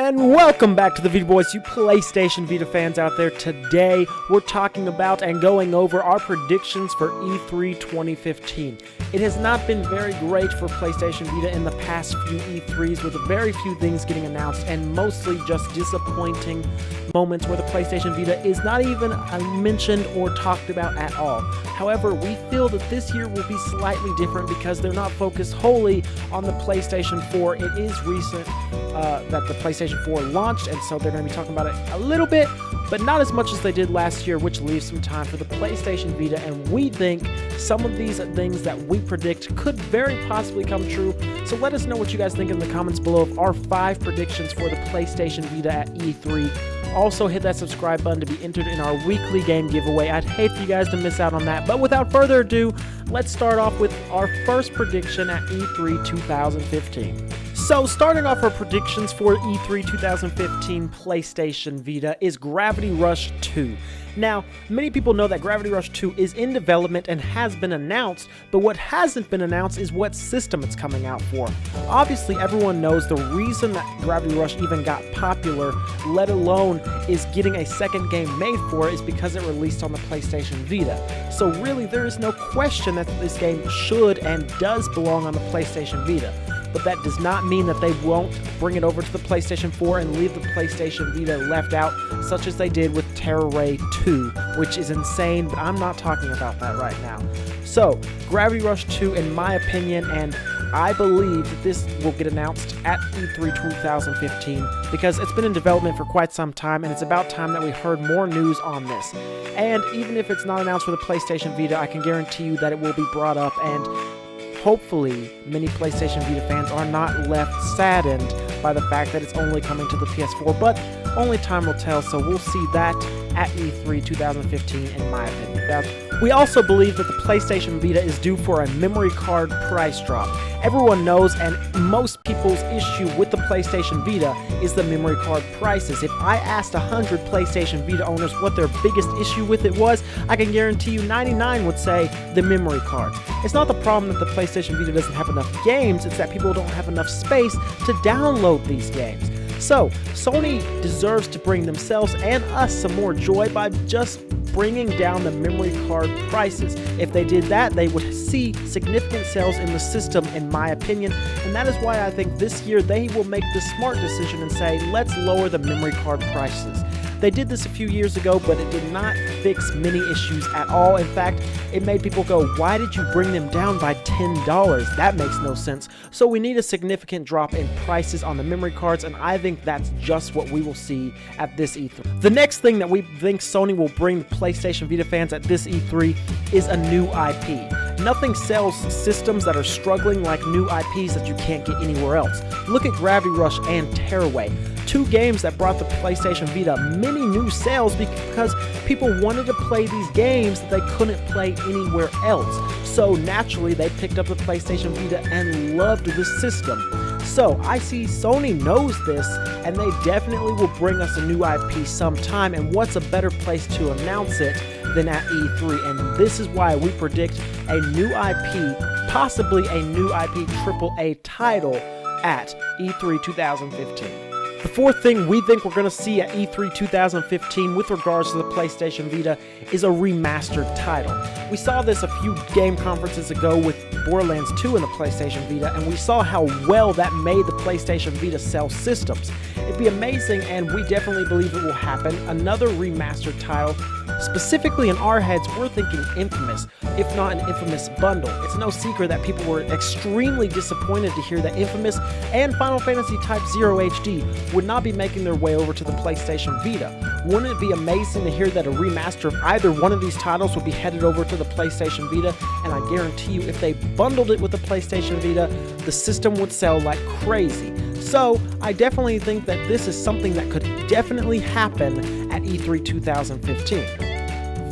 And welcome back to the VitaBoys, you PlayStation Vita fans out there. Today, we're talking about and going over our predictions for E3 2015. It has not been very great for PlayStation Vita in the past few E3s, with very few things getting announced and mostly just disappointing moments where the PlayStation Vita is not even mentioned or talked about at all. However, we feel that this year will be slightly different because they're not focused wholly on the PlayStation 4. It is recent that the PlayStation 4 launched, and so they're going to be talking about it a little bit, but not as much as they did last year, which leaves some time for the PlayStation Vita, and we think some of these things that we predict could very possibly come true. So let us know what you guys think in the comments below of our 5 predictions for the PlayStation Vita at E3. Also, hit that subscribe button to be entered in our weekly game giveaway. I'd hate for you guys to miss out on that, but without further ado, let's start off with our first prediction at E3 2015. So, starting off our predictions for E3 2015 PlayStation Vita is Gravity Rush 2. Now, many people know that Gravity Rush 2 is in development and has been announced, but what hasn't been announced is what system it's coming out for. Obviously, everyone knows the reason that Gravity Rush even got popular, let alone is getting a second game made for it, is because it released on the PlayStation Vita. So really, there is no question that this game should and does belong on the PlayStation Vita. But that does not mean that they won't bring it over to the PlayStation 4 and leave the PlayStation Vita left out, such as they did with Terraway 2, which is insane, but I'm not talking about that right now. So, Gravity Rush 2, in my opinion, and I believe that this will get announced at E3 2015 because it's been in development for quite some time, and it's about time that we heard more news on this. And even if it's not announced for the PlayStation Vita, I can guarantee you that it will be brought up, and hopefully, many PlayStation Vita fans are not left saddened by the fact that it's only coming to the PS4, but only time will tell, so we'll see that at E3 2015 in my opinion. Now, we also believe that the PlayStation Vita is due for a memory card price drop. Everyone knows, and most people's issue with the PlayStation Vita is the memory card prices. If I asked 100 PlayStation Vita owners what their biggest issue with it was, I can guarantee you 99 would say the memory cards. It's not the problem that the PlayStation Vita doesn't have enough games, it's that people don't have enough space to download these games. So, Sony deserves to bring themselves and us some more joy by just bringing down the memory card prices. If they did that, they would see significant sales in the system, in my opinion, and that is why I think this year they will make the smart decision and say, let's lower the memory card prices. They did this a few years ago, but it did not fix many issues at all. In fact, it made people go, why did you bring them down by $10? That makes no sense. So we need a significant drop in prices on the memory cards, and I think that's just what we will see at this E3. The next thing that we think Sony will bring the PlayStation Vita fans at this E3 is a new IP. Nothing sells systems that are struggling like new IPs that you can't get anywhere else. Look at Gravity Rush and Terraway. 2 games that brought the PlayStation Vita many new sales because people wanted to play these games that they couldn't play anywhere else. So naturally, they picked up the PlayStation Vita and loved the system. So I see Sony knows this, and they definitely will bring us a new IP sometime, and what's a better place to announce it than at E3, and this is why we predict a new IP, possibly a new IP AAA title at E3 2015. The fourth thing we think we're going to see at E3 2015 with regards to the PlayStation Vita is a remastered title. We saw this a few game conferences ago with Borderlands 2 in the PlayStation Vita, and we saw how well that made the PlayStation Vita sell systems. It'd be amazing, and we definitely believe it will happen. Another remastered title. Specifically in our heads, we're thinking Infamous, if not an Infamous bundle. It's no secret that people were extremely disappointed to hear that Infamous and Final Fantasy Type 0 HD would not be making their way over to the PlayStation Vita. Wouldn't it be amazing to hear that a remaster of either one of these titles would be headed over to the PlayStation Vita? And I guarantee you, if they bundled it with the PlayStation Vita, the system would sell like crazy. So, I definitely think that this is something that could definitely happen at E3 2015.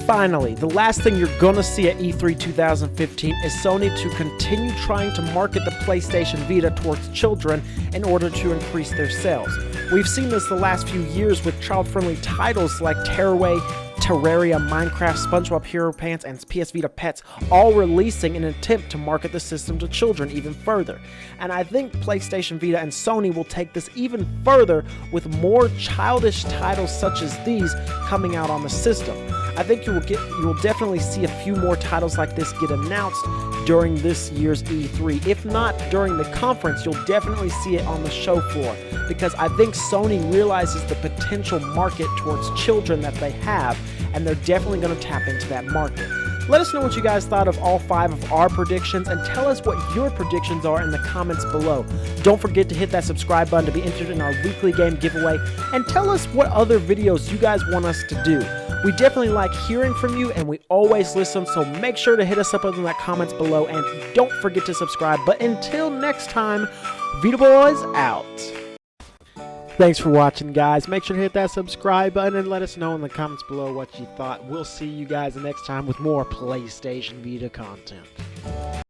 Finally, the last thing you're gonna see at E3 2015 is Sony to continue trying to market the PlayStation Vita towards children in order to increase their sales. We've seen this the last few years with child-friendly titles like Terraway Terraria, Minecraft, SpongeBob Hero Pants, and PS Vita Pets, all releasing in an attempt to market the system to children even further. And I think PlayStation Vita and Sony will take this even further with more childish titles such as these coming out on the system. I think you will definitely see a few more titles like this get announced during this year's E3. If not during the conference, you'll definitely see it on the show floor, because I think Sony realizes the potential market towards children that they have, and they're definitely going to tap into that market. Let us know what you guys thought of all 5 of our predictions, and tell us what your predictions are in the comments below. Don't forget to hit that subscribe button to be entered in our weekly game giveaway, and tell us what other videos you guys want us to do. We definitely like hearing from you, and we always listen, so make sure to hit us up in the comments below, and don't forget to subscribe. But until next time, VitaBoys out. Thanks for watching, guys. Make sure to hit that subscribe button and let us know in the comments below what you thought. We'll see you guys next time with more PlayStation Vita content.